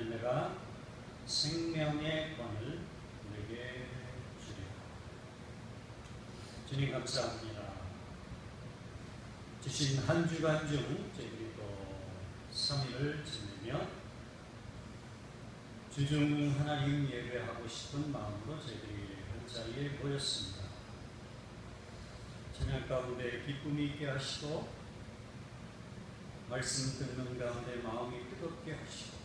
하나님 내가 생명의 권을 우리에게 주리라. 주님 감사합니다. 주신 한 주간 중 저희들이 또 3일을 지내며 주중 하나님 예배하고 싶은 마음으로 저희들이 한 자리에 모였습니다. 찬양 가운데 기쁨이 있게 하시고 말씀 듣는 가운데 마음이 뜨겁게 하시고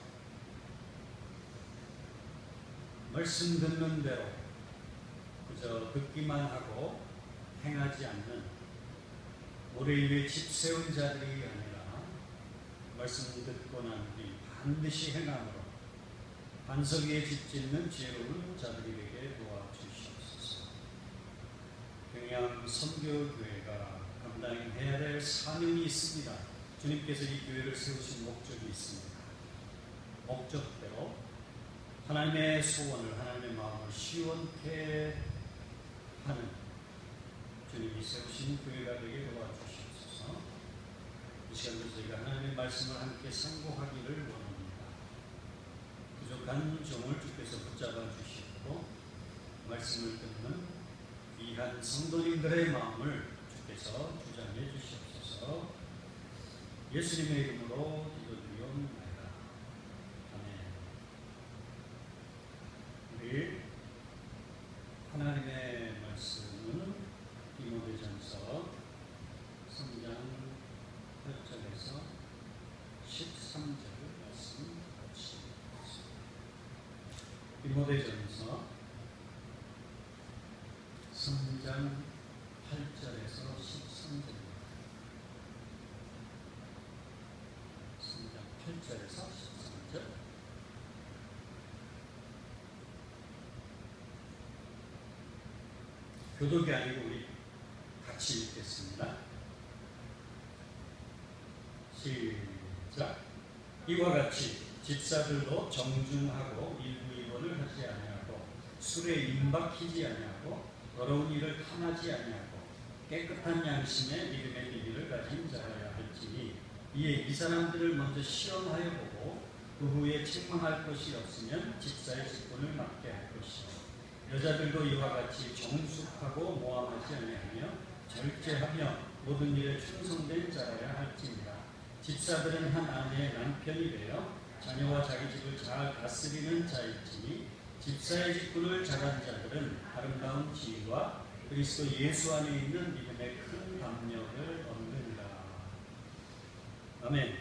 말씀 듣는 대로 그저 듣기만 하고 행하지 않는 모래 위에 집 세운 자들이 아니라 말씀 듣고 난 뒤 반드시 행함으로 반석 위에 집 짓는 지혜로운 자들이 되게 도와주시옵소서. 평양 선교교회가 감당해야 될 사명이 있습니다. 주님께서 이 교회를 세우신 목적이 있습니다. 목적대로 하나님의 소원을, 하나님의 마음을 시원케 하는 주님이 세우신 교회가 되게 도와주시옵소서. 이 시간도 저희가 하나님의 말씀을 함께 상고하기를 원합니다. 부족한 종을 주께서 붙잡아 주시고 말씀을 듣는 귀한 성도님들의 마음을 주께서 주장해 주시옵소서. 예수님의 이름으로 기도드리옵나이다. 아멘. 우리 하나님의 말씀은 디모데전서 3장 8절에서 13절 말씀 보시겠습니다. 디모데전서 3장 8절에서 13절입니다. 3장 8절에서 13절. 교독이 아니고 우리 같이 읽겠습니다. 시작. 이와 같이 집사들도 정중하고 일부이번을 하지 아니하고 술에 임박히지 아니하고 더러운 일을 탐하지 아니하고 깨끗한 양심의 믿음의 비밀을 가진 자라야 할지니 이에 이 사람들을 먼저 시험하여 보고 그 후에 책망할 것이 없으면 집사의 직분을 맡게 할 것이요 여자들도 이와 같이 정숙하고 모함하지 아니하며 절제하며 모든 일에 충성된 자라야 할지니라. 집사들은 한 아내의 남편이 되어 자녀와 자기 집을 잘 다스리는 자일지니 집사의 직분을 잘한 자들은 아름다운 지위와 그리스도 예수 안에 있는 믿음의 큰 담력을 얻느니라. 아멘.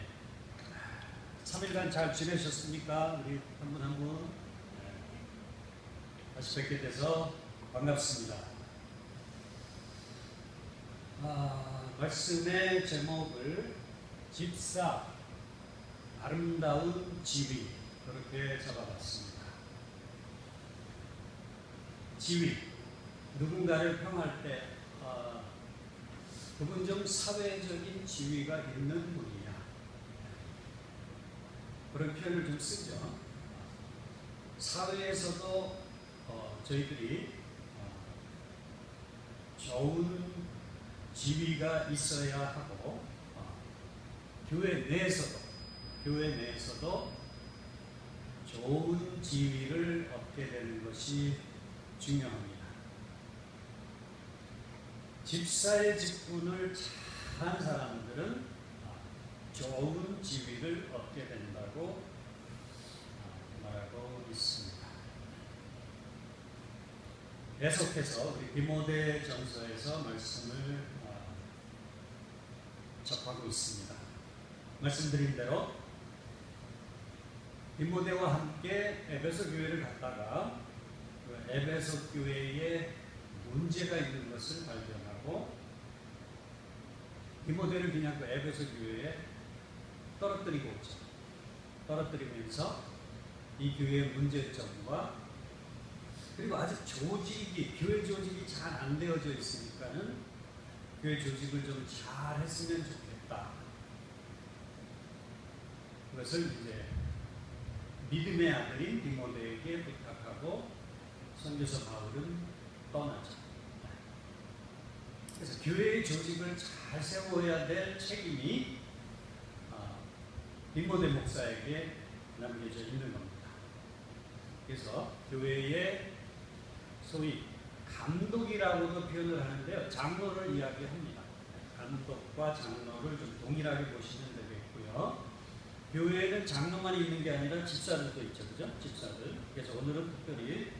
3일간 잘 지내셨습니까? 우리 한 분 한 분 다시 뵙게 돼서 반갑습니다. 말씀의 제목을 집사 아름다운 지위 그렇게 잡아봤습니다. 지위, 누군가를 평할 때 그분 좀 사회적인 지위가 있는 분이냐 그런 표현을 좀 쓰죠. 사회에서도 저희들이 좋은 지위가 있어야 하고 교회 내에서도 좋은 지위를 얻게 되는 것이 중요합니다. 집사의 직분을 잘한 사람들은 좋은 지위를 얻게 된다고 말하고 있습니다. 계속해서 우리 디모데전서에서 말씀을 접하고 있습니다. 말씀드린 대로 디모데와 함께 에베소 교회를 갔다가 그 에베소 교회에 문제가 있는 것을 발견하고 디모데를 그냥 그 에베소 교회에 떨어뜨리고 오죠. 떨어뜨리면서 이 교회의 문제점과 그리고 아직 교회 조직이 잘 안 되어져 있으니까는 교회 조직을 좀 잘 했으면 좋겠다. 그것을 이제 믿음의 아들인 디모데에게 부탁하고 선교사 바울은 떠나죠. 그래서 교회의 조직을 잘 세워야 될 책임이 디모데 목사에게 남겨져 있는 겁니다. 그래서 교회의 소위 감독이라고도 표현을 하는데요. 장로를 이야기합니다. 감독과 장로를 좀 동일하게 보시면 되겠고요. 교회에는 장로만 있는 게 아니라 집사들도 있죠. 그죠? 집사들. 그래서 오늘은 특별히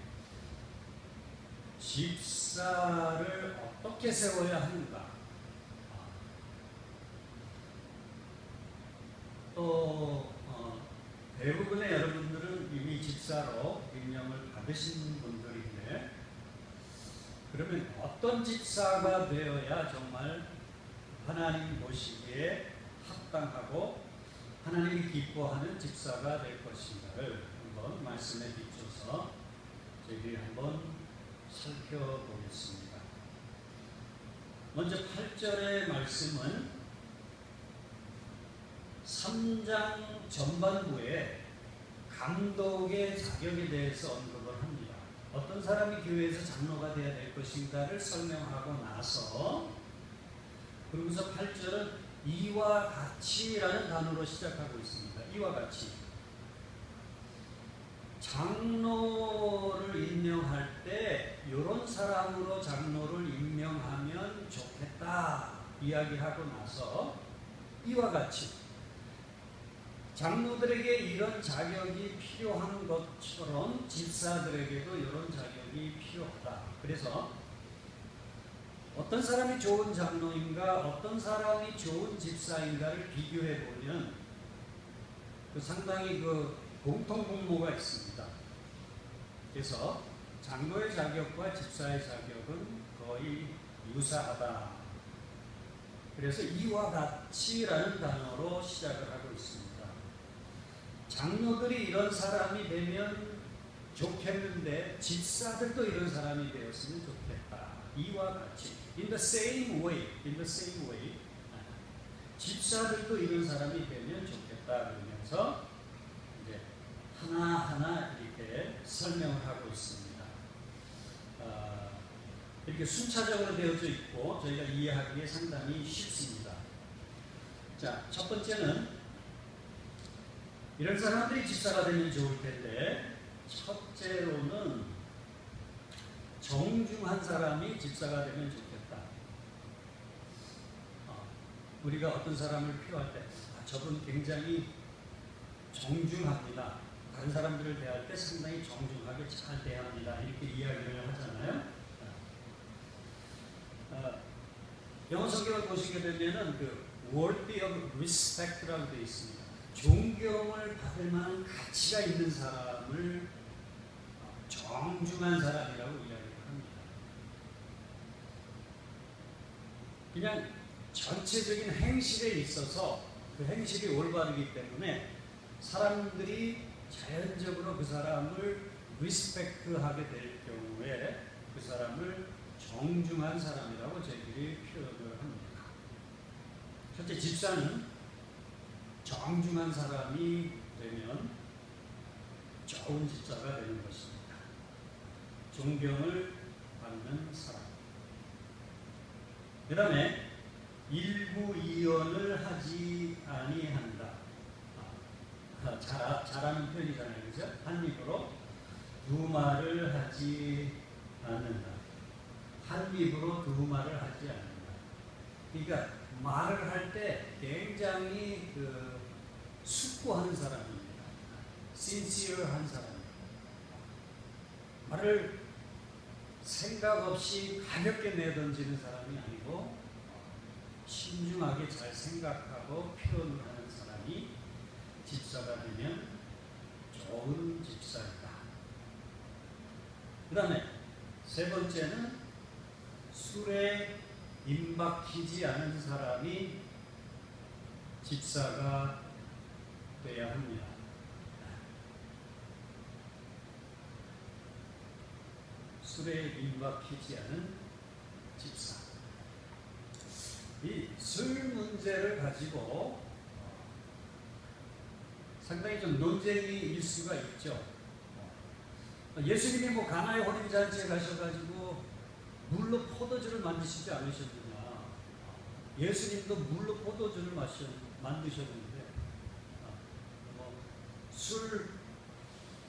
집사를 어떻게 세워야 하는가. 또 대부분의 여러분들은 이미 집사로 임명을 받으신 분들인데, 그러면 어떤 집사가 되어야 정말 하나님 보시기에 합당하고 하나님이 기뻐하는 집사가 될 것인가를 한번 말씀에 비춰서 저희들이 한번 살펴보겠습니다. 먼저 8절의 말씀은 3장 전반부에 감독의 자격에 대해서 언급을 합니다. 어떤 사람이 교회에서 장로가 되어야 될 것인가를 설명하고 나서, 그러면서 8절은 이와 같이라는 단어로 시작하고 있습니다. 이와 같이. 장로를 임명할 때 이런 사람으로 장로를 임명하면 좋겠다 이야기하고 나서 이와 같이 장로들에게 이런 자격이 필요한 것처럼 집사들에게도 이런 자격이 필요하다. 그래서 어떤 사람이 좋은 장로인가, 어떤 사람이 좋은 집사인가를 비교해 보면 상당히 공통분모가 있습니다. 그래서 장로의 자격과 집사의 자격은 거의 유사하다. 그래서 이와 같이라는 단어로 시작을 하고 있습니다. 장로들이 이런 사람이 되면 좋겠는데 집사들도 이런 사람이 되었으면 좋겠다. 이와 같이. In the same way. 집사들도 이런 사람이 되면 좋겠다. 그러면서 이제 하나하나 이렇게 설명을 하고 있습니다. 이렇게 순차적으로 되어져 있고 저희가 이해하기에 상당히 쉽습니다. 자, 첫 번째는 이런 사람들이 집사가 되면 좋을 텐데, 첫째로는 정중한 사람이 집사가 되면 좋겠다. 우리가 어떤 사람을 필요할 때 저분 굉장히 정중합니다. 다른 사람들을 대할 때 상당히 정중하게 잘 대합니다. 이렇게 이야기를 하잖아요. 영어 성경을 보시게 되면은 worthy of respect라고 되어 있습니다. 존경을 받을 만한 가치가 있는 사람을 정중한 사람이라고 이야기를 합니다. 그냥 전체적인 행실에 있어서 그 행실이 올바르기 때문에 사람들이 자연적으로 그 사람을 리스펙트하게 될 경우에 그 사람을 정중한 사람이라고 저희들이 표현을 합니다. 첫째, 집사는 정중한 사람이 되면 좋은 집사가 되는 것입니다. 존경을 받는 사람. 그 다음에 일부이언을 하지 아니한다. 잘하는 표현이잖아요. 그죠? 한 입으로 두 말을 하지 않는다. 한 입으로 두 말을 하지 않는다. 그러니까 말을 할 때 굉장히 숙고하는 사람입니다. 신시어한 사람입니다. 말을 생각 없이 가볍게 내던지는 사람이 아니고 신중하게 잘 생각하고 표현을 하는 사람이 집사가 되면 좋은 집사이다. 그 다음에 세 번째는 술에 임박히지 않은 사람이 집사가 돼야 합니다. 술에 임박히지 않은 집사. 이 술 문제를 가지고 상당히 좀 논쟁이 일 수가 있죠. 예수님이 가나의 혼인잔치에 가셔가지고 물로 포도주를 만드시지 않으셨느냐. 예수님도 물로 포도주를 만드셨는데 술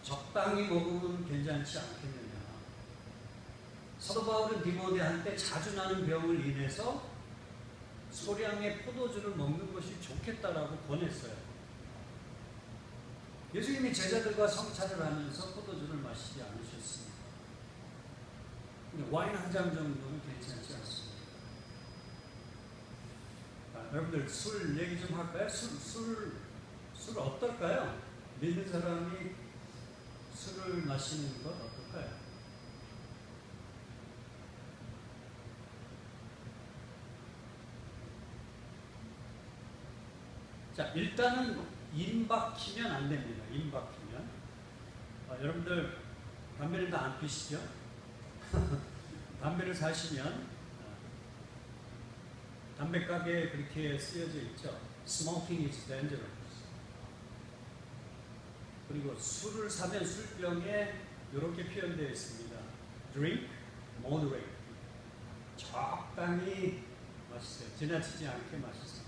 적당히 먹으면 괜찮지 않겠느냐. 사도 바울은 디모데한테 자주 나는 병을 인해서 소량의 포도주를 먹는 것이 좋겠다라고 권했어요. 예수님이 제자들과 성찬을 하면서 포도주를 마시지 않으셨습니다. 와인 한 잔 정도는 괜찮지 않습니다. 여러분들 술 얘기 좀 할까요? 술 어떨까요? 믿는 사람이 술을 마시는 건 어떨까요? 자, 일단은 임박히면 안 됩니다. 임박히면. 여러분들 담배를 다 안 피시죠? 담배를 사시면 담배 가게에 그렇게 쓰여져 있죠. Smoking is dangerous. 그리고 술을 사면 술병에 이렇게 표현되어 있습니다. Drink moderate. 적당히 마시세요. 지나치지 않게 마시세요.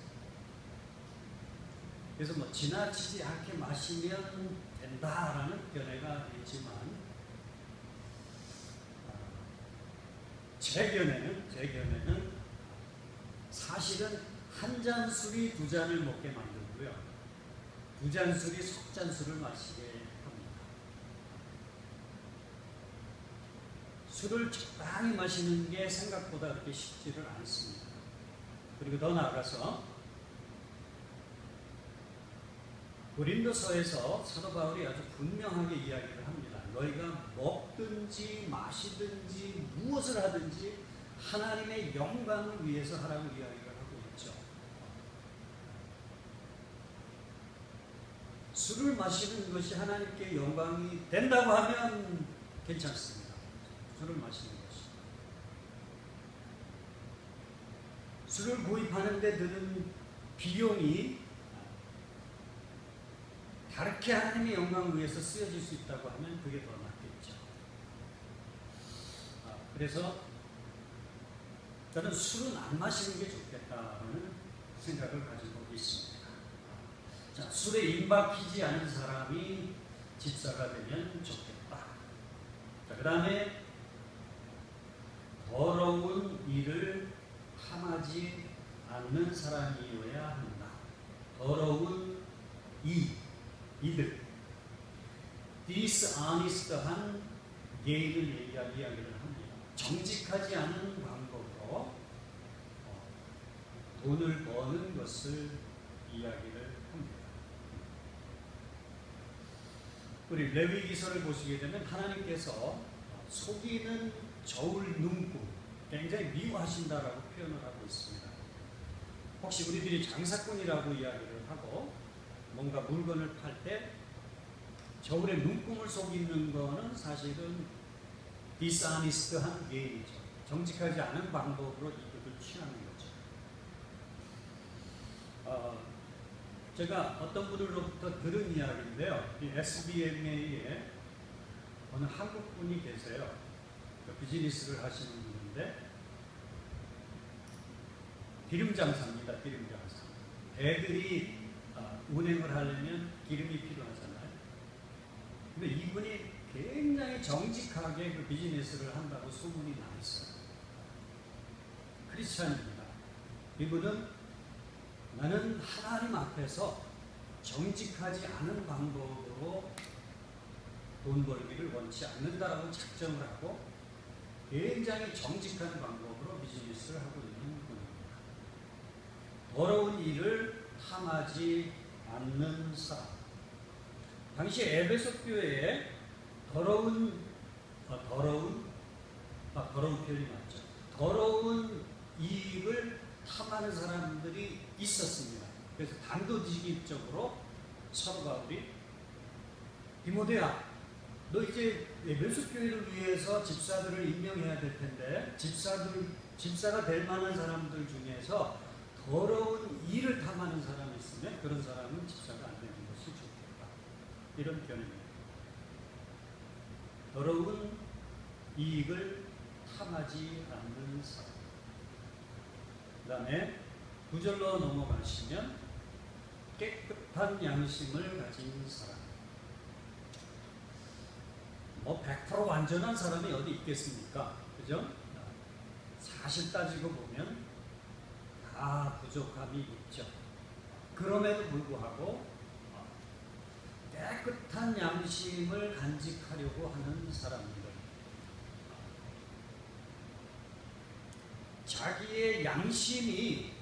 그래서 뭐 지나치지 않게 마시면 된다라는 견해가 있지만 제 견해는 사실은 한 잔 술이 두 잔을 먹게 만들고요. 두 잔 술이 석 잔 술을 마시게 합니다. 술을 적당히 마시는 게 생각보다 그렇게 쉽지를 않습니다. 그리고 더 나아가서 고린도서에서 사도 바울이 아주 분명하게 이야기를 합니다. 너희가 먹든지 마시든지 무엇을 하든지 하나님의 영광을 위해서 하라고 이야기를 하고 있죠. 술을 마시는 것이 하나님께 영광이 된다고 하면 괜찮습니다. 술을 마시는 것이. 술을 구입하는 데 드는 비용이 다르게 하나님의 영광을 위해서 쓰여질 수 있다고 하면 그게 더 낫겠죠. 그래서 저는 술은 안 마시는 게 좋겠다는 생각을 가지고 있습니다. 자, 술에 임박히지 않은 사람이 집사가 되면 좋겠다. 그 다음에 더러운 일을 함하지 않는 사람이어야 한다. 더러운 이들, dishonest한 예의를 이야기를 합니다. 정직하지 않은 방법으로 돈을 버는 것을 이야기를 합니다. 우리 레위기서를 보시게 되면 하나님께서 속이는 저울 눈금 굉장히 미워하신다라고 표현을 하고 있습니다. 혹시 우리들이 장사꾼이라고 이야기를 하고 뭔가 물건을 팔 때 저울에 눈금을 속이는 거는 사실은 dishonest한 게임이죠. 정직하지 않은 방법으로 이득을 취하는 거죠. 제가 어떤 분으로부터 들은 이야기인데요. 이 SBMA에 어느 한국 분이 계세요. 비즈니스를 하시는 분인데 기름 장사입니다. 기름 장사. 배들이 운행을 하려면 기름이 필요하잖아요. 근데 이분이 굉장히 정직하게 그 비즈니스를 한다고 소문이 나 있어요. 크리스찬입니다. 이분은 나는 하나님 앞에서 정직하지 않은 방법으로 돈 벌기를 원치 않는다라고 작정을 하고 굉장히 정직한 방법으로 비즈니스를 하고 있는 분입니다. 더러운 일을 탐하지 않는 사람. 당시 에베소 교회에 더러운 표현이 맞죠. 더러운 이익을 탐하는 사람들이 있었습니다. 그래서 단도직입적으로 사도 바울이 디모데야, 너 이제 에베소 교회를 위해서 집사들을 임명해야 될 텐데 집사가 될 만한 사람들 중에서 더러운 일을 탐하는 사람이 있으면 그런 사람은 집사가 안 되는 것이 좋겠다. 이런 견해입니다. 더러운 이익을 탐하지 않는 사람. 그 다음에 9절로 넘어가시면 깨끗한 양심을 가진 사람. 100% 완전한 사람이 어디 있겠습니까? 그죠? 사실 따지고 보면 다 부족함이 있죠. 그럼에도 불구하고 깨끗한 양심을 간직하려고 하는 사람들, 자기의 양심이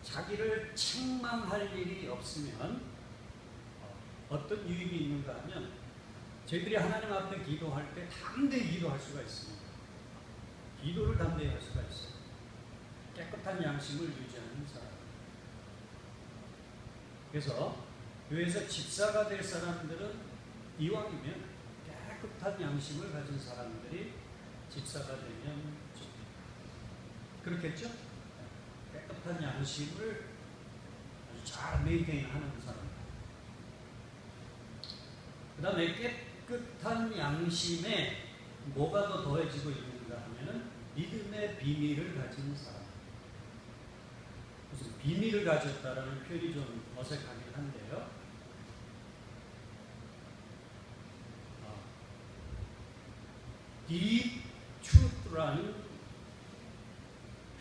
자기를 책망할 일이 없으면 어떤 유익이 있는가 하면 저희들이 하나님 앞에 기도할 때 담대히 기도할 수가 있습니다. 기도를 담대히 할 수가 있어요. 깨끗한 양심을 유지하는 사람. 그래서 교회에서 집사가 될 사람들은 이왕이면 깨끗한 양심을 가진 사람들이 집사가 되면 좋겠다. 그렇겠죠? 깨끗한 양심을 아주 잘 메인테인하는 사람. 그 다음에 깨끗한 양심에 뭐가 더 더해지고 있는가 하면은 믿음의 비밀을 가진 사람. 무슨 비밀을 가졌다라는 표현이 좀 어색하긴 한데요. Deep Truth라는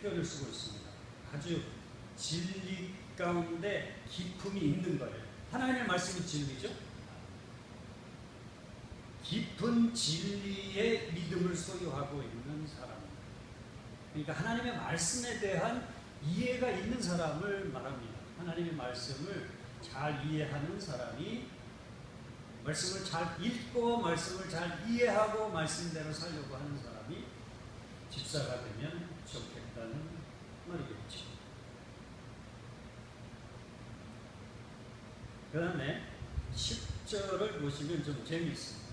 표현을 쓰고 있습니다. 아주 진리 가운데 깊음이 있는 거예요. 하나님의 말씀이 진리죠. 깊은 진리의 믿음을 소유하고 있는 사람. 그러니까 하나님의 말씀에 대한 이해가 있는 사람을 말합니다. 하나님의 말씀을 잘 이해하는 사람이 말씀을 잘 읽고 말씀을 잘 이해하고 말씀대로 살려고 하는 사람이 집사가 되면 좋겠다는 말이겠죠. 그 다음에 10절을 보시면 좀 재미있습니다.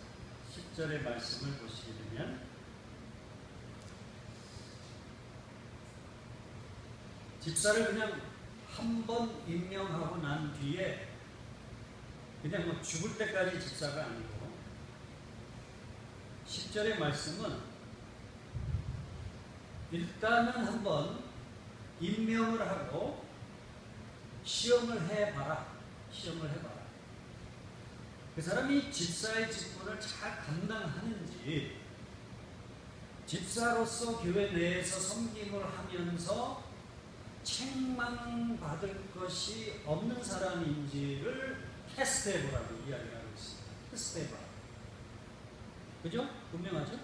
10절의 말씀을 보시게 되면 집사를 그냥 한 번 임명하고 난 뒤에 그냥 뭐 죽을 때까지 집사가 아니고 10절의 말씀은 일단은 한번 임명을 하고 시험을 해봐라. 시험을 해봐라. 그 사람이 집사의 직분을 잘 감당하는지, 집사로서 교회 내에서 섬김을 하면서 책망받을 것이 없는 사람인지를 테스트해보라고 이야기하고 있습니다. 테스트해봐라. 그죠? 분명하죠?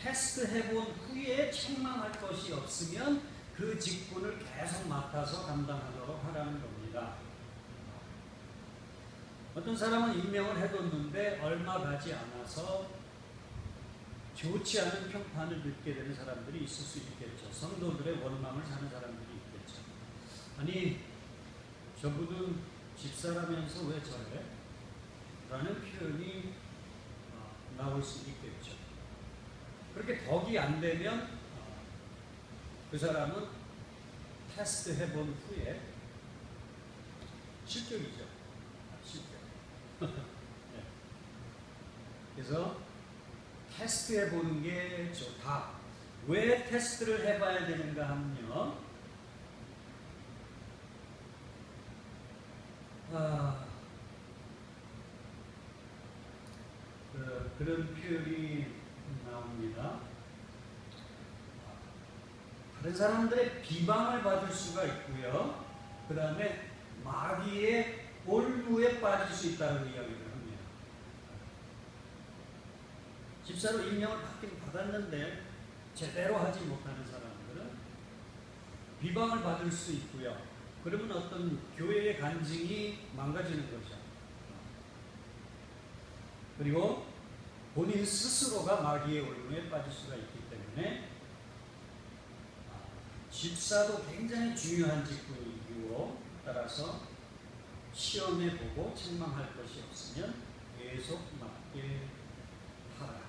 테스트해본 후에 책망할 것이 없으면 그 직분을 계속 맡아서 감당하도록 하라는 겁니다. 어떤 사람은 임명을 해뒀는데 얼마 가지 않아서 좋지 않은 평판을 듣게 되는 사람들이 있을 수 있겠죠. 성도들의 원망을 사는 사람들이 있겠죠. 아니, 저분은 집사라면서 왜 저래? 라는 표현이 나올 수 있겠죠. 그렇게 덕이 안 되면 그 사람은 테스트 해본 후에 실격이죠. 실격. 네. 그래서 테스트 해보는 게 좋다. 왜 테스트를 해봐야 되는가 하면요. 그런 표현이 나옵니다. 다른 사람들의 비방을 받을 수가 있고요. 그 다음에 마귀의 올무에 빠질 수 있다는 이야기를 합니다. 집사로 임명을 받긴 받았는데 제대로 하지 못하는 사람들은 비방을 받을 수 있고요. 그러면 어떤 교회의 간증이 망가지는 거죠. 그리고 본인 스스로가 마귀의 올무에 빠질 수가 있기 때문에 집사도 굉장히 중요한 직분이고, 따라서 시험해보고 책망할 것이 없으면 계속 맡게 하라.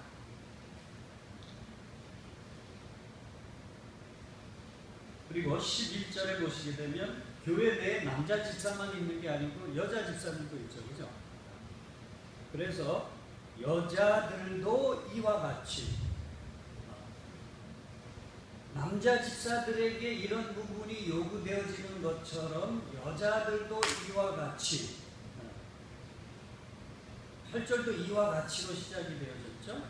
그리고 11절에 보시게 되면 교회 내에 남자 집사만 있는 게 아니고 여자 집사들도 있죠. 그죠? 그래서 여자들도 이와 같이 남자 집사들에게 이런 부분이 요구되어지는 것처럼 여자들도 이와 같이 8절도 이와 같이로 시작이 되어졌죠.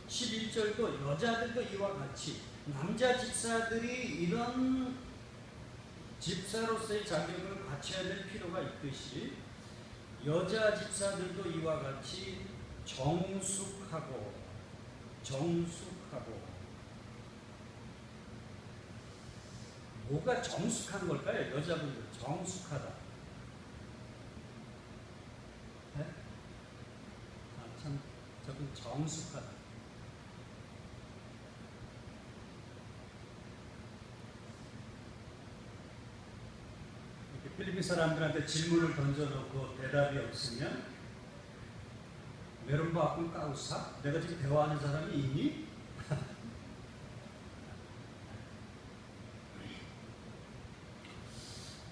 11절도 여자들도 이와 같이 남자 집사들이 이런 집사로서의 자격을 갖춰야 될 필요가 있듯이 여자 집사들도 이와 같이 정숙하고 뭐가 정숙한 걸까요? 여자분들 정숙하다. 네? 참 저분 정숙하다. 이렇게 필리핀 사람들한테 질문을 던져놓고 대답이 없으면 메론바 아픈 까우사? 내가 지금 대화하는 사람이 있니?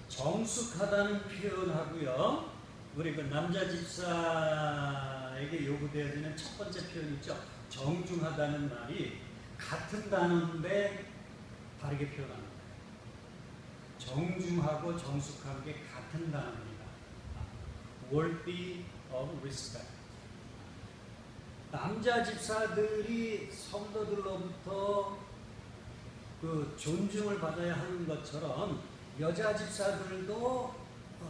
정숙하다는 표현하고요. 우리 그 남자 집사에게 요구되어지는 첫 번째 표현이죠. 정중하다는 말이 같은 단어인데 다르게 표현합니다. 정중하고 정숙한 게 같은 단어입니다. worthy of respect. 남자 집사들이 성도들로부터 그 존중을 받아야 하는 것처럼 여자 집사들도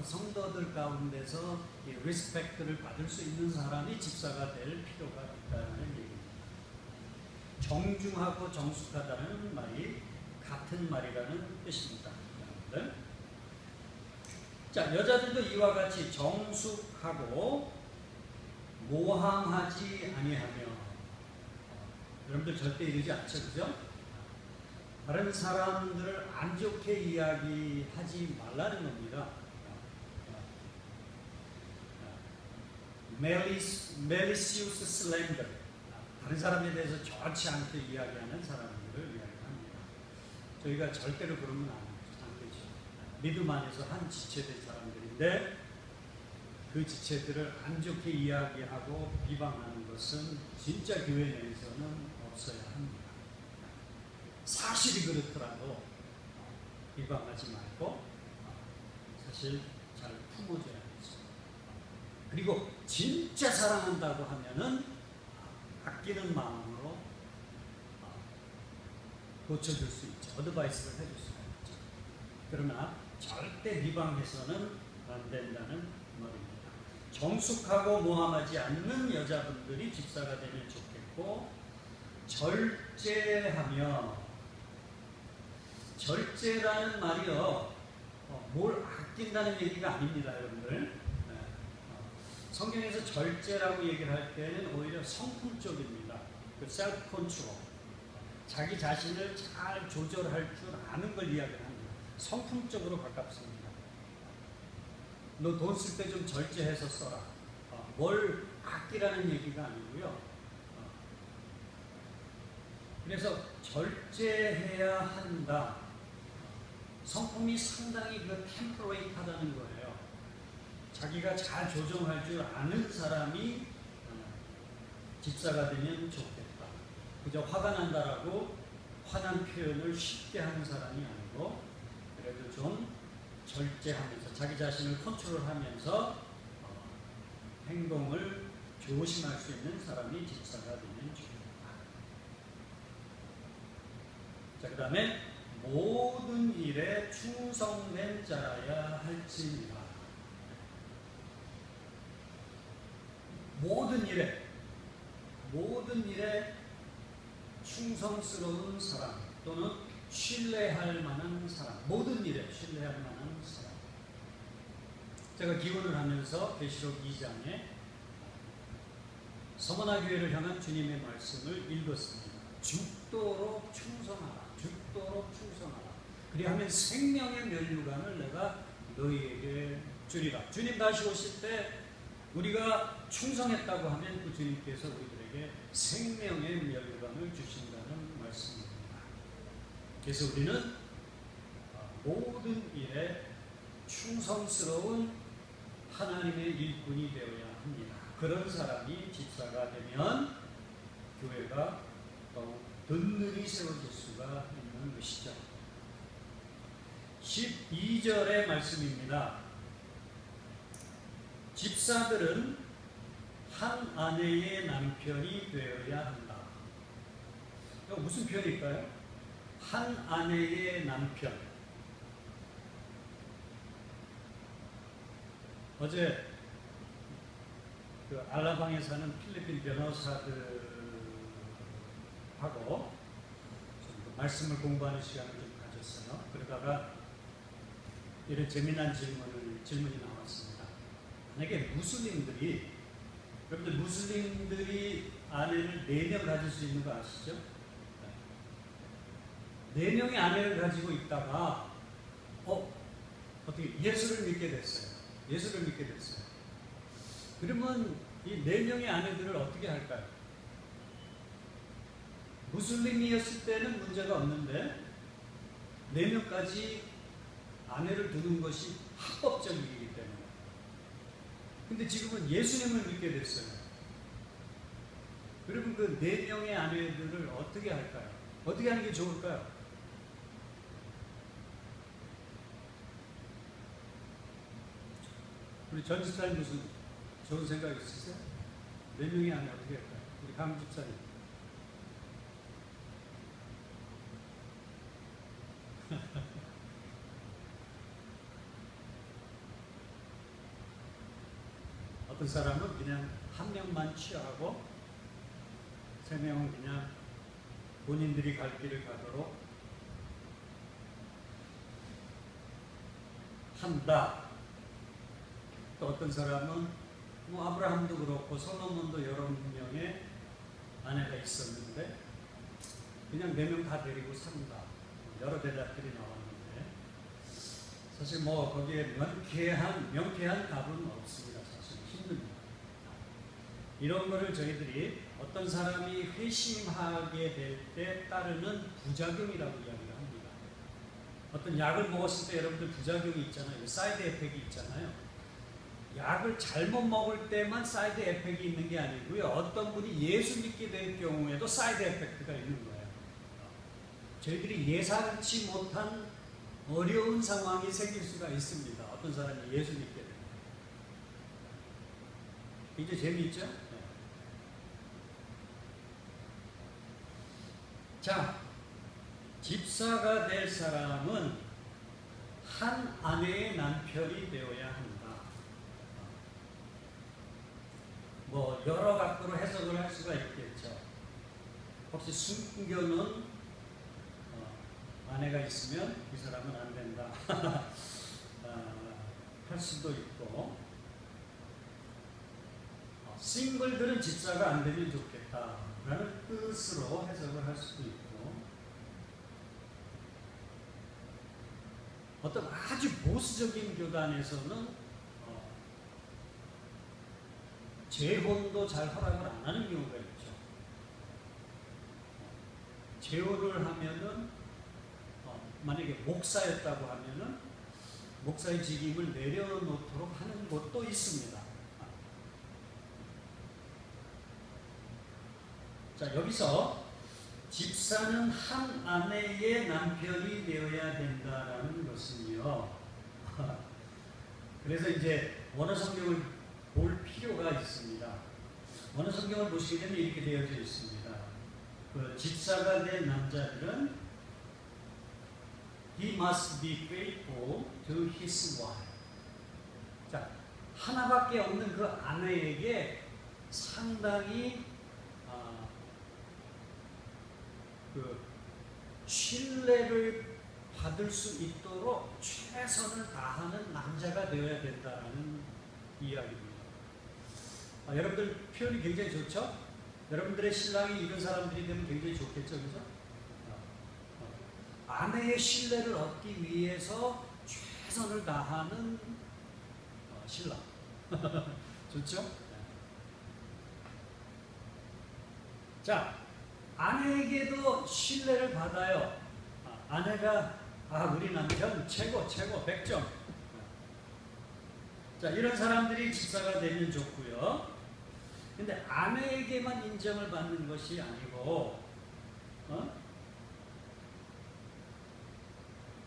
성도들 가운데서 이 리스펙트를 받을 수 있는 사람이 집사가 될 필요가 있다는 얘기입니다. 정중하고 정숙하다는 말이 같은 말이라는 뜻입니다. 여러분들. 자, 여자들도 이와 같이 정숙하고 모함하지 아니하며. 여러분들 절대 이러지 않죠, 그죠? 다른 사람들을 안 좋게 이야기하지 말라는 겁니다. malicious slander. 다른 사람에 대해서 좋지 않게 이야기하는 사람들을 이야기합니다. 저희가 절대로 그러면 안 되죠. 믿음 안에서 한 지체된 사람들인데 그 지체들을 안 좋게 이야기하고 비방하는 것은 진짜 교회 내에서는 없어야 합니다. 사실이 그렇더라도 비방하지 말고 사실 잘 품어줘야겠죠. 그리고 진짜 사랑한다고 하면은 아끼는 마음으로 고쳐줄 수 있죠. 어드바이스를 해줄 수가 있죠. 그러나 절대 비방해서는 안 된다는 말입니다. 정숙하고 모함하지 않는 여자분들이 집사가 되면 좋겠고, 절제라는 말이요, 뭘 아낀다는 얘기가 아닙니다, 여러분들. 성경에서 절제라고 얘기를 할 때는 오히려 성품적입니다. 그 셀프 컨트롤, 자기 자신을 잘 조절할 줄 아는 걸 이야기합니다. 성품적으로 가깝습니다. 너 돈 쓸 때 좀 절제해서 써라. 뭘 아끼라는 얘기가 아니고요. 그래서 절제해야 한다. 성품이 상당히 그 템퍼레이트하다는 거예요. 자기가 잘 조정할 줄 아는 사람이 집사가 되면 좋겠다. 그저 화가 난다라고 화난 표현을 쉽게 하는 사람이 아니고, 그래도 좀 절제하면서 자기 자신을 컨트롤하면서 행동을 조심할 수 있는 사람이 집사가 되면 좋겠다. 자, 그 다음에 모든 일에 충성된 자라야 할지니라. 모든 일에 충성스러운 사람 또는 신뢰할 만한 사람, 모든 일에 신뢰할 만한 사람. 제가 기원을 하면서 계시록 2장에 서머나 교회를 향한 주님의 말씀을 읽었습니다. 죽도록 충성하라. 그리하면 생명의 면류관을 내가 너희에게 주리라. 주님 다시 오실 때 우리가 충성했다고 하면 그 주님께서 우리들에게 생명의 면류관을 주신다는 말씀입니다. 그래서 우리는 모든 일에 충성스러운 하나님의 일꾼이 되어야 합니다. 그런 사람이 집사가 되면 교회가 더욱 든든히 세워질 수가 있는 것이죠. 12절의 말씀입니다. 집사들은 한 아내의 남편이 되어야 한다. 이거 무슨 표현일까요? 한 아내의 남편. 어제 그 알라방에 사는 필리핀 변호사들하고 말씀을 공부하는 시간을 좀 가졌어요. 그러다가 이런 재미난 질문이 나왔습니다. 만약에 여러분들 무슬림들이 아내를 4명 가질 수 있는 거 아시죠? 4명의 아내를 가지고 있다가 어떻게 예수를 믿게 됐어요. 그러면 이 4명의 아내들을 어떻게 할까요? 무슬림이었을 때는 문제가 없는데 4명까지 아내를 두는 것이 합법적이기 때문에. 근데 지금은 예수님을 믿게 됐어요. 그러면 그 4명의 아내들을 어떻게 할까요? 어떻게 하는 게 좋을까요? 우리 전 집사님 무슨 좋은 생각 있으세요? 4명의 아내 어떻게 할까요? 우리 강 집사님. 어떤 사람은 그냥 1명만 취하고 3명은 그냥 본인들이 갈 길을 가도록 한다. 또 어떤 사람은 아브라함도 그렇고 솔로몬도 여러 명의 아내가 있었는데 그냥 4명 다 데리고 산다. 여러 대답들이 나왔는데 사실 거기에 명쾌한 답은 없습니다. 사실 힘듭니다. 이런 거를 저희들이 어떤 사람이 회심하게 될 때 따르는 부작용이라고 이야기를 합니다. 어떤 약을 먹었을 때 여러분들 부작용이 있잖아요. 사이드 에펙이 있잖아요. 약을 잘못 먹을 때만 사이드 에펙이 있는 게 아니고요. 어떤 분이 예수 믿게 될 경우에도 사이드 에펙트가 있는 거예요. 저희들이 예상치 못한 어려운 상황이 생길 수가 있습니다. 어떤 사람이 예수 믿게 되면. 이제 재미있죠? 네. 자, 집사가 될 사람은 한 아내의 남편이 되어야 한다. 여러 각도로 해석을 할 수가 있겠죠. 혹시 숨겨놓은 아내가 있으면 이 사람은 안 된다. 할 수도 있고, 싱글들은 집사가 안 되면 좋겠다 라는 뜻으로 해석을 할 수도 있고, 어떤 아주 보수적인 교단에서는 재혼도 잘 허락을 안 하는 경우가 있죠. 재혼을 하면은 만약에 목사였다고 하면은 목사의 직임을 내려놓도록 하는 곳도 있습니다. 자, 여기서 집사는 한 아내의 남편이 되어야 된다라는 것은요. 그래서 이제 원어 성경을 볼 필요가 있습니다. 원어 성경을 보시게 되면 이렇게 되어져 있습니다. 그 집사가 된 남자들은 He must be faithful to his wife. 자, 하나밖에 없는 그 아내에게 상당히 신뢰를 받을 수 있도록 최선을 다하는 남자가 되어야 된다는 이야기입니다. 여러분들 표현이 굉장히 좋죠? 여러분들의 신랑이 이런 사람들이 되면 굉장히 좋겠죠, 그죠? 아내의 신뢰를 얻기 위해서 최선을 다하는 신랑. 좋죠? 자, 아내에게도 신뢰를 받아요. 아내가 우리 남편 최고 100점. 자, 이런 사람들이 집사가 되면 좋고요. 근데 아내에게만 인정을 받는 것이 아니고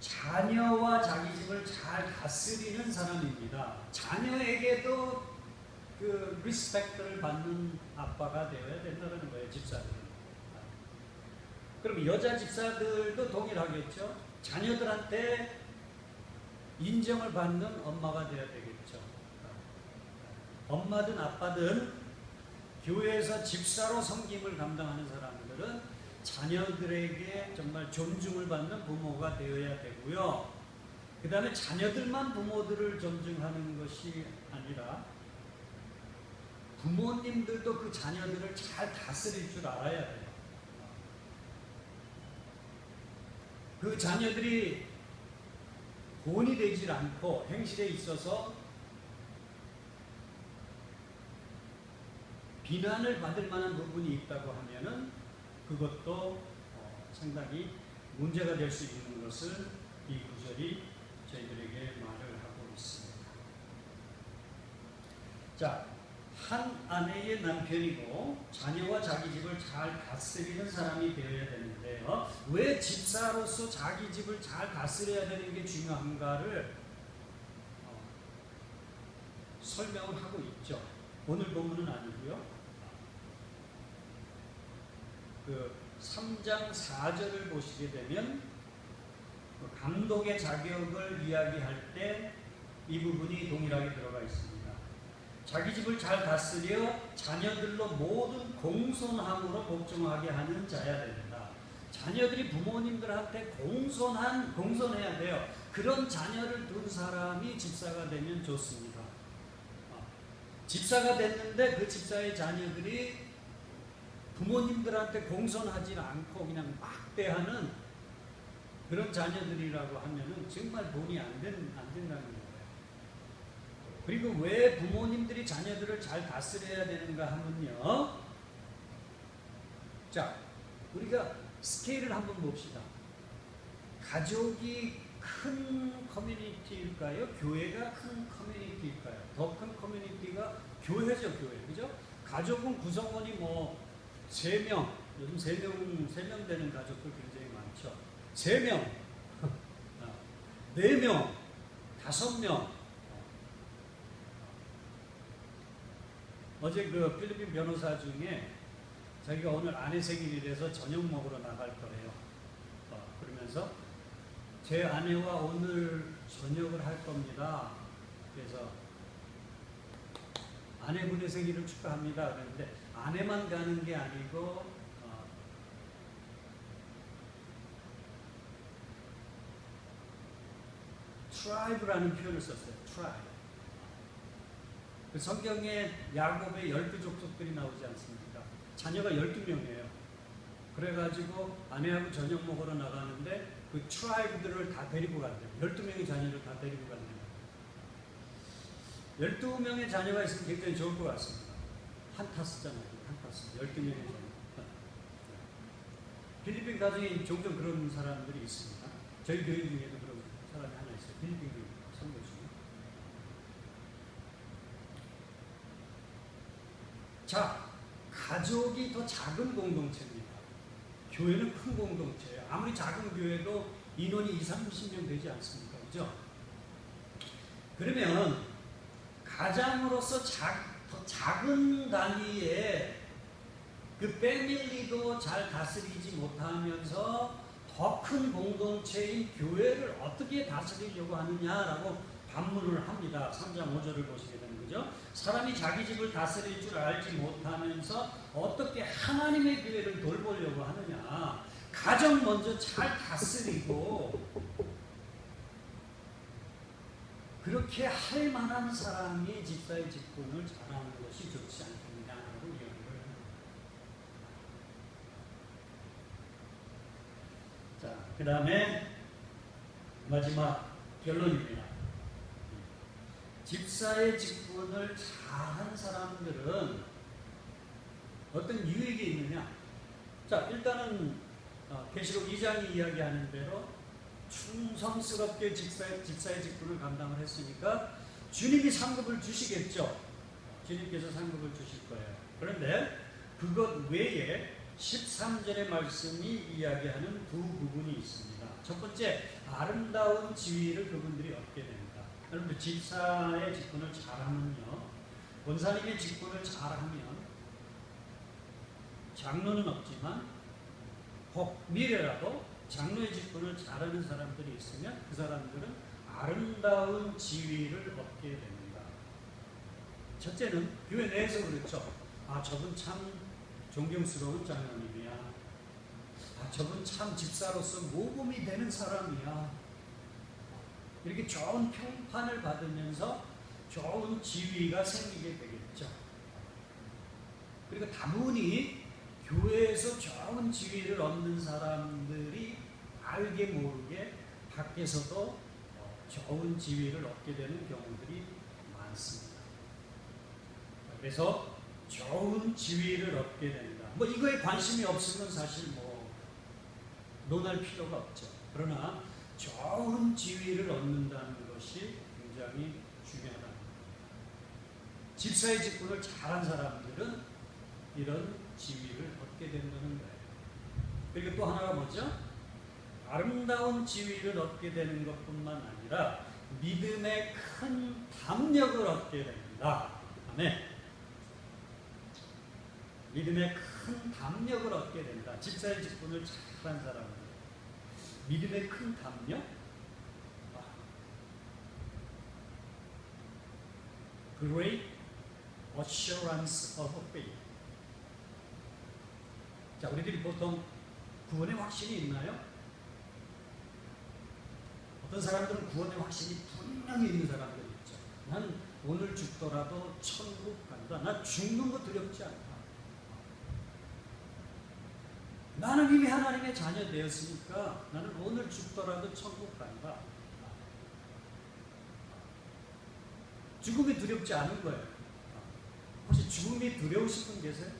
자녀와 자기 집을 잘 다스리는 사람입니다. 자녀에게도 그 리스펙트를 받는 아빠가 되어야 된다는 거예요, 집사들은. 그럼 여자 집사들도 동일하겠죠. 자녀들한테 인정을 받는 엄마가 되어야 되겠죠. 엄마든 아빠든 교회에서 집사로 섬김을 감당하는 사람들은 자녀들에게 정말 존중을 받는 부모가 되어야 되고요. 그 다음에 자녀들만 부모들을 존중하는 것이 아니라 부모님들도 그 자녀들을 잘 다스릴 줄 알아야 돼요. 그 자녀들이 본이 되질 않고 행실에 있어서 비난을 받을 만한 부분이 있다고 하면은 그것도 상당히 문제가 될 수 있는 것을 이 구절이 저희들에게 말을 하고 있습니다. 자, 한 아내의 남편이고 자녀와 자기 집을 잘 다스리는 사람이 되어야 되는데요. 왜 집사로서 자기 집을 잘 다스려야 되는 게 중요한가를 설명을 하고 있죠. 오늘 본문은 아니고요. 그 3장 4절을 보시게 되면 감독의 자격을 이야기할 때 이 부분이 동일하게 들어가 있습니다. 자기 집을 잘 다스려 자녀들로 모든 공손함으로 복종하게 하는 자야 된다. 자녀들이 부모님들한테 공손해야 돼요. 그런 자녀를 둔 사람이 집사가 되면 좋습니다. 집사가 됐는데 그 집사의 자녀들이 부모님들한테 공손하지 않고 그냥 막대하는 그런 자녀들이라고 하면은 정말 본이 안 된다는 거예요. 그리고 왜 부모님들이 자녀들을 잘 다스려야 되는가 하면요. 자, 우리가 스케일을 한번 봅시다. 가족이 큰 커뮤니티일까요? 교회가 큰 커뮤니티일까요? 더 큰 커뮤니티가 교회죠, 교회. 그죠? 가족은 구성원이 뭐 3명, 요즘 3명 되는 가족들 굉장히 많죠. 3명, 4명, 5명. 어제 그 필리핀 변호사 중에 자기가 오늘 아내 생일이라서 저녁 먹으러 나갈 거래요. 그러면서 제 아내와 오늘 저녁을 할 겁니다. 그래서 아내분의 생일을 축하합니다. 그런데 아내만 가는 게 아니고 tribe라는 표현을 썼어요. tribe. 그 성경에 야곱의 12족속들이 나오지 않습니까? 자녀가 12명이에요. 그래가지고 아내하고 저녁 먹으러 나가는데 그 트라이브들을 다 데리고 간대요. 12명의 자녀를 다 데리고 간대요. 12명의 자녀가 있으면 굉장히 좋을 것 같습니다. 한타스잖아요. 한타스. 12명의 자녀. 필리핀 가정에 종종 그런 사람들이 있습니다. 저희 교회 중에도 그런 사람이 하나 있어요. 필리핀 교회 선교 중에. 자, 가족이 더 작은 공동체입니다. 교회는 큰 공동체예요. 아무리 작은 교회도 인원이 20-30명 되지 않습니까? 그죠? 그러면 가장으로서 더 작은 단위의 그 패밀리도 잘 다스리지 못하면서 더 큰 공동체인 교회를 어떻게 다스리려고 하느냐라고 반문을 합니다. 3장 5절을 보시게 되는 거죠. 사람이 자기 집을 다스릴 줄 알지 못하면서 어떻게 하나님의 교회를 돌보려고 하느냐. 가정 먼저 잘 다스리고 그렇게 할 만한 사람이 집사의 직분을 잘하는 것이 좋지 않겠느냐라고 이야기를 합니다. 자, 그 다음에 마지막 결론입니다. 집사의 직분을 잘한 사람들은 어떤 유익이 있느냐? 자, 일단은 계시록 2장이 이야기하는 대로 충성스럽게 집사의 직분을 감당을 했으니까 주님이 상급을 주시겠죠. 주님께서 상급을 주실 거예요. 그런데 그것 외에 13절의 말씀이 이야기하는 두 부분이 있습니다. 첫 번째, 아름다운 지위를 그분들이 얻게 됩니다. 여러분들 집사의 직분을 잘하면요, 권사님의 직분을 잘하면 장로는 없지만 혹 미래라도 장로의 직분을 잘하는 사람들이 있으면 그 사람들은 아름다운 지위를 얻게 됩니다. 첫째는 교회 내에서 그렇죠. 아, 저분 참 존경스러운 장로님이야. 아, 저분 참 집사로서 모범이 되는 사람이야. 이렇게 좋은 평판을 받으면서 좋은 지위가 생기게 되겠죠. 그리고 다분히 교회에서 좋은 지위를 얻는 사람들이 알게 모르게 밖에서도 좋은 지위를 얻게 되는 경우들이 많습니다. 그래서 좋은 지위를 얻게 된다. 뭐 이거에 관심이 없으면 사실 뭐 논할 필요가 없죠. 그러나 좋은 지위를 얻는다는 것이 굉장히 중요하다. 집사의 직분을 잘한 사람들은 이런 지위를 얻게 된다는 거예요. 그리고 또 하나가 뭐죠? 아름다운 지위를 얻게 되는 것뿐만 아니라 믿음의 큰 담력을 얻게 됩니다. 아멘. 믿음의 큰 담력을 얻게 된다. 집사의 직분을 잘한 사람은 믿음의 큰 담력? Great assurance of faith. 자, 우리들이 보통 구원의 확신이 있나요? 어떤 사람들은 구원의 확신이 분명히 있는 사람들이 있죠. 난 오늘 죽더라도 천국 간다. 난 죽는 거 두렵지 않다. 나는 이미 하나님의 자녀 되었으니까 나는 오늘 죽더라도 천국 간다. 죽음이 두렵지 않은 거예요. 혹시 죽음이 두려우신 분 계세요?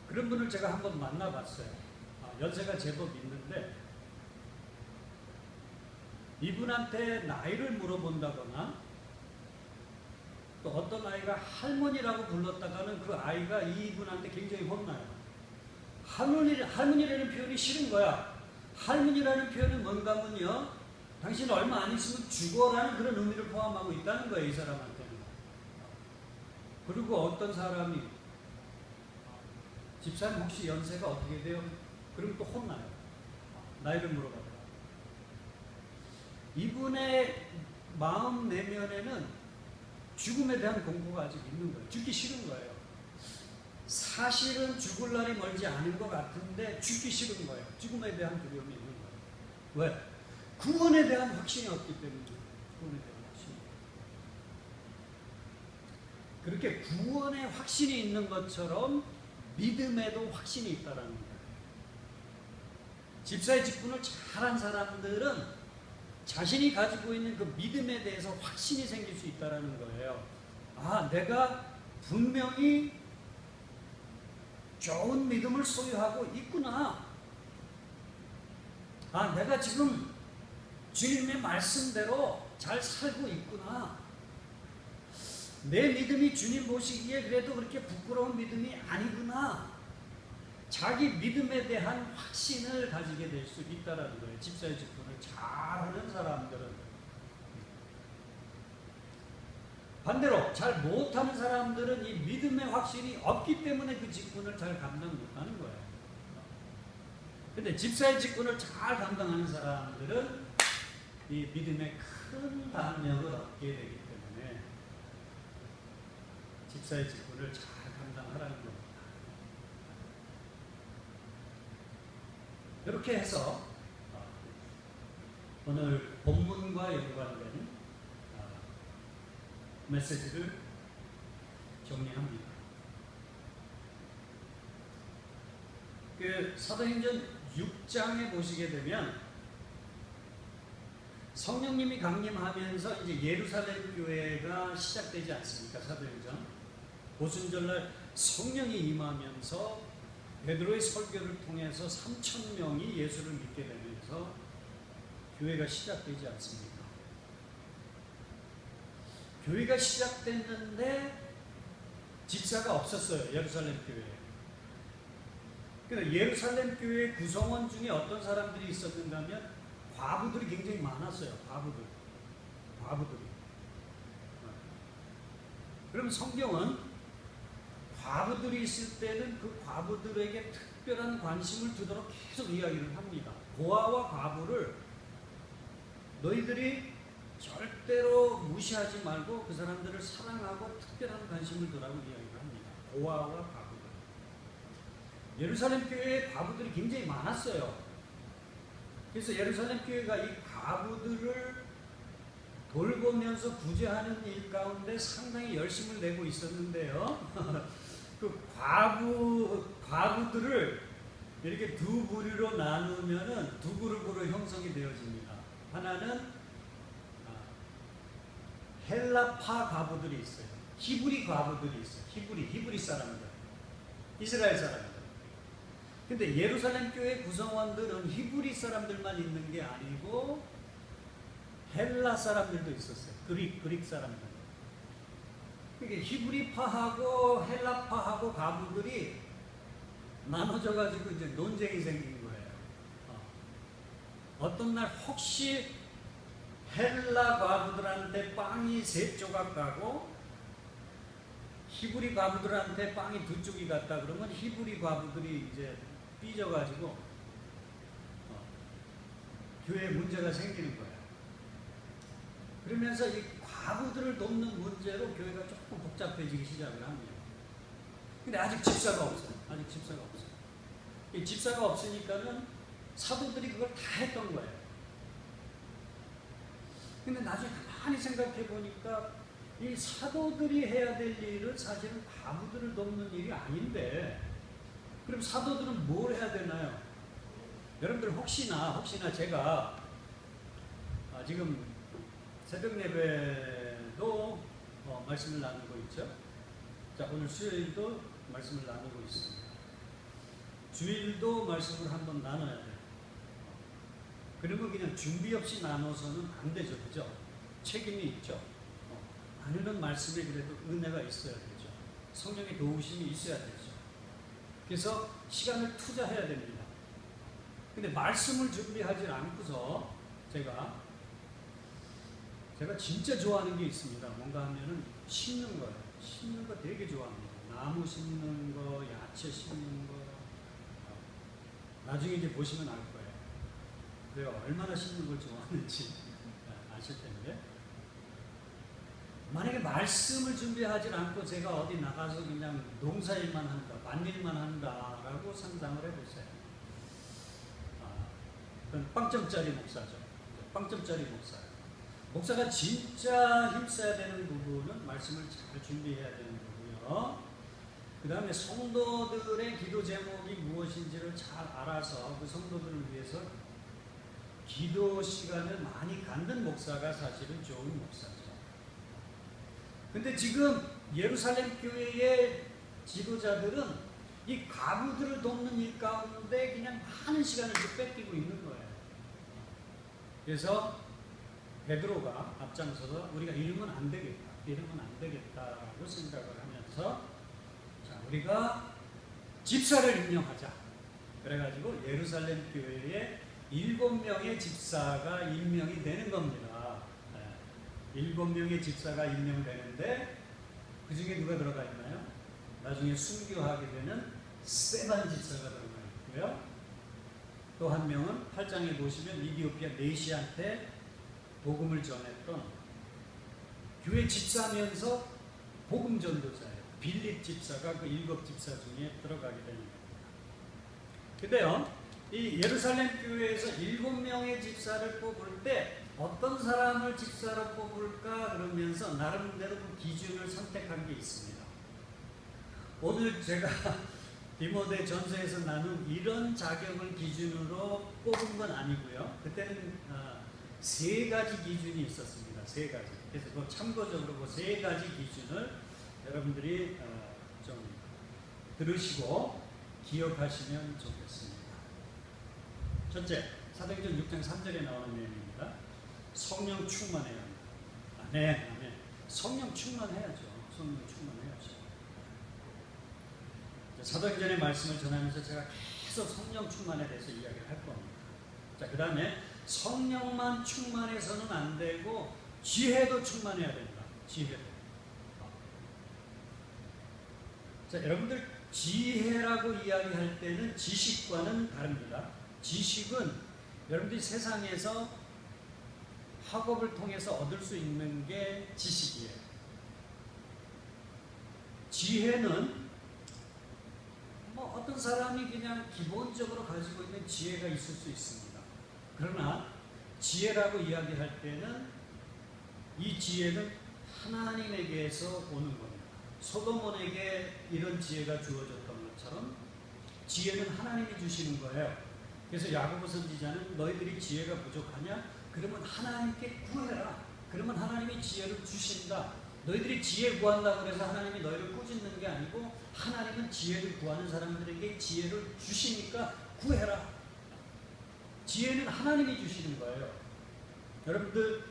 그런 분을 제가 한번 만나봤어요. 연세가 제법 있는데 이분한테 나이를 물어본다거나 또 어떤 아이가 할머니라고 불렀다가는 그 아이가 이분한테 굉장히 혼나요. 할머니라는 표현이 싫은 거야. 할머니라는 표현은 뭔가 하면요, 당신 얼마 안 있으면 죽어라는 그런 의미를 포함하고 있다는 거예요, 이 사람한테는. 그리고 어떤 사람이 집사님 혹시 연세가 어떻게 돼요? 그럼 또 혼나요. 나이를 물어봐요. 이분의 마음 내면에는 죽음에 대한 공포가 아직 있는 거예요. 죽기 싫은 거예요. 사실은 죽을 날이 멀지 않은 것 같은데 죽기 싫은 거예요. 죽음에 대한 두려움이 있는 거예요. 왜? 구원에 대한 확신이 없기 때문에. 구원에 대한 확신이. 그렇게 구원에 확신이 있는 것처럼 믿음에도 확신이 있다는 거예요. 집사의 직분을 잘한 사람들은 자신이 가지고 있는 그 믿음에 대해서 확신이 생길 수 있다는 거예요. 아, 내가 분명히 좋은 믿음을 소유하고 있구나. 아, 내가 지금 주님의 말씀대로 잘 살고 있구나. 내 믿음이 주님 보시기에 그래도 그렇게 부끄러운 믿음이 아니구나. 자기 믿음에 대한 확신을 가지게 될 수 있다는 거예요. 집사의 직분을 잘하는 사람들은. 반대로 잘 못하는 사람들은 이 믿음의 확신이 없기 때문에 그 직분을 잘 감당 못하는 거예요. 근데 집사의 직분을 잘 감당하는 사람들은 이 믿음의 큰 담력을 얻게 되기 때문에 집사의 직분을 잘 감당하라는 겁니다. 이렇게 해서 오늘 본문과 연관된 메시지를 정리합니다. 그 사도행전 6장에 보시게 되면 성령님이 강림하면서 이제 예루살렘 교회가 시작되지 않습니까? 사도행전 오순절날 성령이 임하면서 베드로의 설교를 통해서 3,000명이 예수를 믿게 되면서 교회가 시작되지 않습니까? 교회가 시작됐는데 집사가 없었어요. 예루살렘 교회에. 그러니까 예루살렘 교회 구성원 중에 어떤 사람들이 있었는가 하면 과부들이 굉장히 많았어요. 과부들이. 그럼 성경은 과부들이 있을 때는 그 과부들에게 특별한 관심을 두도록 계속 이야기를 합니다. 고아와 과부를 너희들이 절대로 무시하지 말고 그 사람들을 사랑하고 특별한 관심을 두라고 이야기를 합니다. 고아와 과부들. 예루살렘 교회에 과부들이 굉장히 많았어요. 그래서 예루살렘 교회가 이 과부들을 돌보면서 구제하는 일 가운데 상당히 열심을 내고 있었는데요. 그 과부들을 이렇게 두 부류로 나누면은 두 그룹으로 형성이 되어집니다. 하나는 헬라파 과부들이 있어요. 히브리 과부들이 있어요. 히브리 사람들, 이스라엘 사람들. 근데 예루살렘 교회 구성원들은 히브리 사람들만 있는 게 아니고 헬라 사람들도 있었어요. 그릭 사람들. 그러니까 히브리파하고 헬라파하고 과부들이 나눠져가지고 이제 논쟁이 생긴 거예요. 어떤 날 혹시 헬라 과부들한테 빵이 3조각 가고 히브리 과부들한테 빵이 2쪽이 갔다 그러면 히브리 과부들이 이제 삐져가지고 교회에 문제가 생기는 거예요. 그러면서 이 과부들을 돕는 문제로 교회가 조금 복잡해지기 시작을 합니다. 근데 아직 집사가 없어요. 이 집사가 없으니까는 사도들이 그걸 다 했던 거예요. 근데 나중에 가만히 생각해 보니까 이 사도들이 해야 될 일은 사실은 과부들을 돕는 일이 아닌데, 그럼 사도들은 뭘 해야 되나요? 여러분들 혹시나 제가 지금 새벽 예배도 말씀을 나누고 있죠. 자, 오늘 수요일도 말씀을 나누고 있습니다. 주일도 말씀을 한번 나눠야 돼요. 그러면 그냥 준비 없이 나눠서는 안 되죠. 그죠? 책임이 있죠. 나누는 말씀에 그래도 은혜가 있어야 되죠. 성령의 도우심이 있어야 되죠. 그래서 시간을 투자해야 됩니다. 근데 말씀을 준비하지 않고서 제가 진짜 좋아하는 게 있습니다. 뭔가 하면은 심는 거예요. 심는 거 되게 좋아합니다. 나무 심는 거, 야채 심는 거. 나중에 이제 보시면 알 거예요. 내가 얼마나 심는 걸 좋아하는지 아실 텐데. 만약에 말씀을 준비하지 않고 제가 어디 나가서 그냥 농사일만 한다, 밭일만 한다라고 상상을 해보세요. 그건 빵점짜리 목사죠. 빵점짜리 목사예요. 목사가 진짜 힘써야 되는 부분은 말씀을 잘 준비해야 되는 거고요. 그 다음에 성도들의 기도 제목이 무엇인지를 잘 알아서 그 성도들을 위해서 기도 시간을 많이 갖는 목사가 사실은 좋은 목사죠. 근데 지금 예루살렘 교회의 지도자들은 이 과부들을 돕는 일 가운데 그냥 많은 시간을 뺏기고 있는 거예요. 그래서 베드로가 앞장서서 우리가 이러면 안 되겠다라고 생각을 하면서, 자, 우리가 집사를 임명하자. 그래가지고 예루살렘 교회에 7명의 집사가 임명이 되는 겁니다. 7명의 집사가 임명되는데 그 중에 누가 들어가 있나요? 나중에 순교하게 되는 스데반 집사가 들어가 있고요. 또 한 명은 8장에 보시면 이디오피아 네시한테 복음을 전했던 교회 집사면서 복음 전도자예요. 빌립 집사가 그 7 집사 중에 들어가게 됩니다. 근데요, 이 예루살렘 교회에서 7명의 집사를 뽑을 때 어떤 사람을 집사로 뽑을까 그러면서 나름대로 그 기준을 선택한 게 있습니다. 오늘 제가 디모데 전서에서 나눈 이런 자격을 기준으로 뽑은 건 아니고요. 그때는 3가지 기준이 있었습니다. 3가지. 그래서 그 참고적으로 그 3가지 기준을 여러분들이 좀 들으시고 기억하시면 좋겠습니다. 첫째, 사도행전 6장 3절에 나오는 내용입니다. 성령 충만해야 합니다. 아멘. 성령 충만해야죠. 성령 충만해야죠. 사도행전의 말씀을 전하면서 제가 계속 성령 충만에 대해서 이야기를 할 겁니다. 자, 그 다음에 성령만 충만해서는 안 되고 지혜도 충만해야 된다. 지혜도. 자, 여러분들 지혜라고 이야기할 때는 지식과는 다릅니다. 지식은 여러분들이 세상에서 학업을 통해서 얻을 수 있는 게 지식이에요. 지혜는 뭐 어떤 사람이 그냥 기본적으로 가지고 있는 지혜가 있을 수 있습니다. 그러나 지혜라고 이야기할 때는 이 지혜는 하나님에게서 오는 겁니다. 솔로몬에게 이런 지혜가 주어졌던 것처럼 지혜는 하나님이 주시는 거예요. 그래서 야고보 선지자는 너희들이 지혜가 부족하냐? 그러면 하나님께 구해라. 그러면 하나님이 지혜를 주신다. 너희들이 지혜 구한다고 해서 하나님이 너희를 꾸짖는 게 아니고 하나님은 지혜를 구하는 사람들에게 지혜를 주시니까 구해라. 지혜는 하나님이 주시는 거예요. 여러분들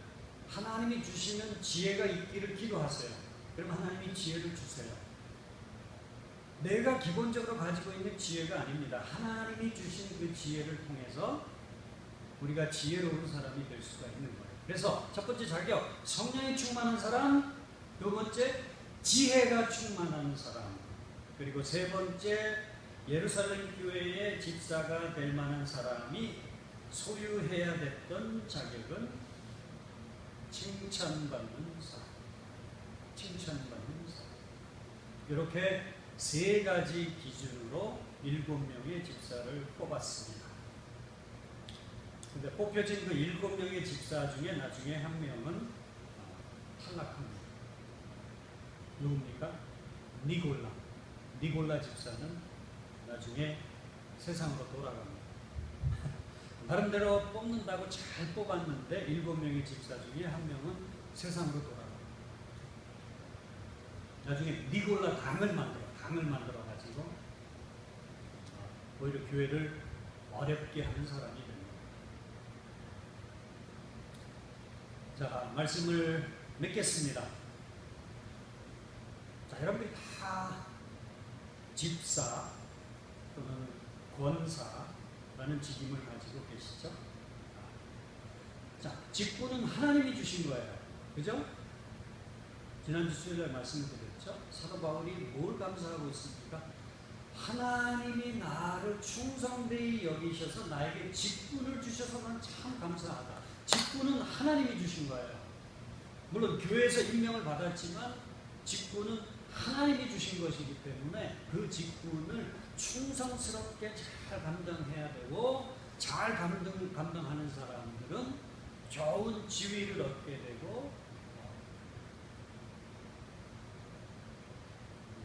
하나님이 주시는 지혜가 있기를 기도하세요. 그럼 하나님이 지혜를 주세요. 내가 기본적으로 가지고 있는 지혜가 아닙니다. 하나님이 주신 그 지혜를 통해서 우리가 지혜로운 사람이 될 수가 있는 거예요. 그래서 첫 번째 자격, 성령이 충만한 사람. 두 번째, 지혜가 충만한 사람. 그리고 세 번째, 예루살렘 교회의 집사가 될 만한 사람이 소유해야 됐던 자격은 칭찬받는 사람. 칭찬받는 사람. 이렇게 세 가지 기준으로 7명의 집사를 뽑았습니다. 근데 뽑혀진 그 7명의 집사 중에 나중에 한 명은 탈락합니다. 누굽니까? 니골라 집사는 나중에 세상으로 돌아갑니다. 나름대로 뽑는다고 잘 뽑았는데 7명의 집사 중에 한 명은 세상으로 돌아갑니다. 나중에 니골라 당을 만들어 가지고 오히려 교회를 어렵게 하는 사람이 됩니다. 자, 말씀을 맺겠습니다. 자, 여러분들이 다 집사 또는 권사라는 직임을 가지고 계시죠? 자, 직분은 하나님이 주신 거예요. 그죠? 지난주 수요일에 말씀을 드렸죠? 사도 바울이 뭘 감사하고 있습니까? 하나님이 나를 충성되이 여기셔서 나에게 직분을 주셔서 난 참 감사하다. 직분은 하나님이 주신 거예요. 물론 교회에서 임명을 받았지만 직분은 하나님이 주신 것이기 때문에 그 직분을 충성스럽게 잘 감당해야 되고, 잘 감당하는 사람들은 좋은 지위를 얻게 되고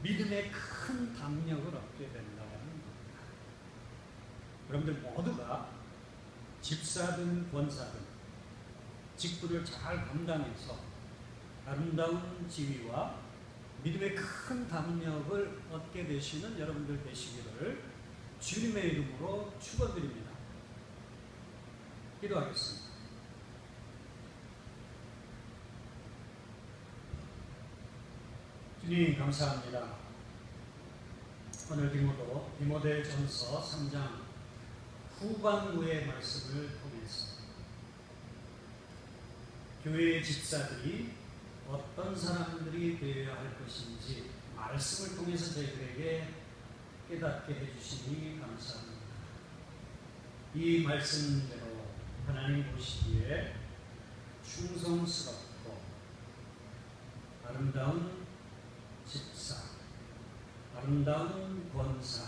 믿음의 큰 담력을 얻게 된다는 겁니다. 여러분들 모두가 집사든 권사든 직분을 잘 감당해서 아름다운 지위와 믿음의 큰 담력을 얻게 되시는 여러분들 되시기를 주님의 이름으로 축원드립니다. 기도하겠습니다. 주님 감사합니다. 오늘 디모데전서 3장 후반부의 말씀을 통해서 교회의 집사들이 어떤 사람들이 되어야 할 것인지 말씀을 통해서 저희들에게 깨닫게 해주시니 감사합니다. 이 말씀대로 하나님 보시기에 충성스럽고 아름다운 집사, 아름다운 권사,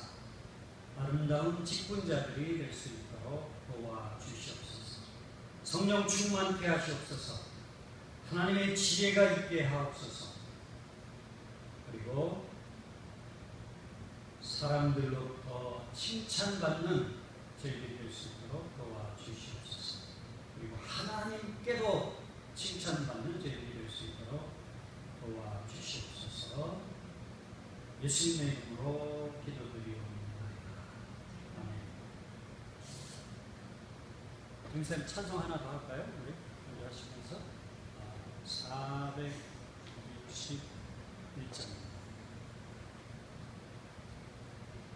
아름다운 직분자들이 될 수 있도록 도와주시옵소서. 성령 충만케 하시옵소서. 하나님의 지혜가 있게 하옵소서. 그리고 사람들로부터 칭찬받는 저희들이 될 수 있도록 도와주시옵소서. 그리고 하나님께도 칭찬받는 저희들이 될 수 있도록 도와주시옵소서. 예수님의 이름으로 기도드리옵나이다. 아멘. 동생 찬송 하나 더 할까요? 우리 하시면서 461장